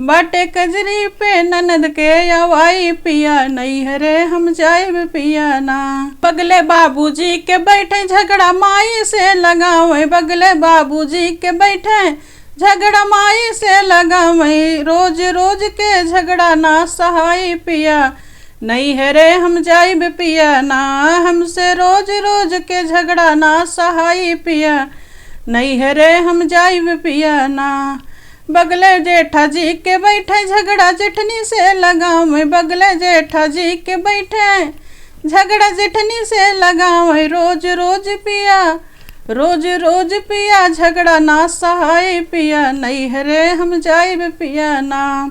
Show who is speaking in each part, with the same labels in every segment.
Speaker 1: बाटे कजरी पे ननद के अवाई पिया, नैहरे हम जाइब पिया ना। बगले बाबूजी के बैठे झगड़ा माई से लगावे, बगले बाबूजी के बैठे झगड़ा माई से लगावे, रोज रोज के झगड़ा ना सहाय पिया, नैहरे हम जाइब पिया ना। हमसे रोज रोज के झगड़ा ना सहाय पिया, नैहरे हम जाइब पिया ना। बगले जेठा जी के बैठे झगड़ा जेठनी से लगावे, बगले जेठा जी के बैठे झगड़ा जेठनी से लगावे, रोज रोज पिया, रोज रोज पिया झगड़ा ना सहाय पिया, नैहरे हम जाइब पिया ना।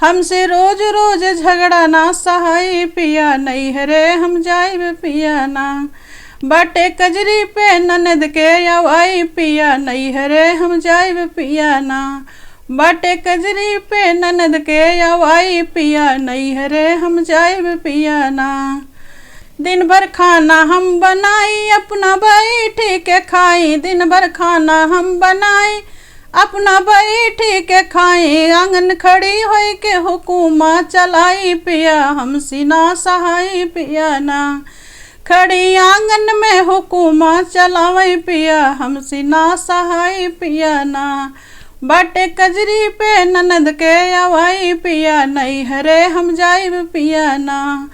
Speaker 1: हमसे रोज रोज झगड़ा ना सहाय पिया, नैहरे हम जाइब पिया ना। बाटे कजरी पे ननद के अवाई पिया, नैहरे हम जाइब पिया ना। बाटे कजरी पे ननद के अवाई पिया, नैहरे हम जाइब पिया ना। दिन भर खाना हम बनाई अपना बैठी के खाई, दिन भर खाना हम बनाई अपना बैठी के खाई, आंगन खड़ी होई के हुकूमा चलाई पिया, हमसे ना सहाय पिया ना। खड़ी आंगन में हुकूमा चलावे पिया, हमसे ना सहाय पिया ना। बाटे कजरी पे ननद के अवाई पिया, नैहरे हम जाइब पिया ना।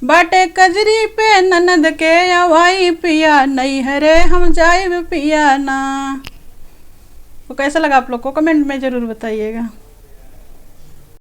Speaker 1: बाटे कजरी पे ननद के अवाई पिया, नैहरे हम जाइब पिया ना। तो कैसा लगा आप लोग को कमेंट में ज़रूर बताइएगा।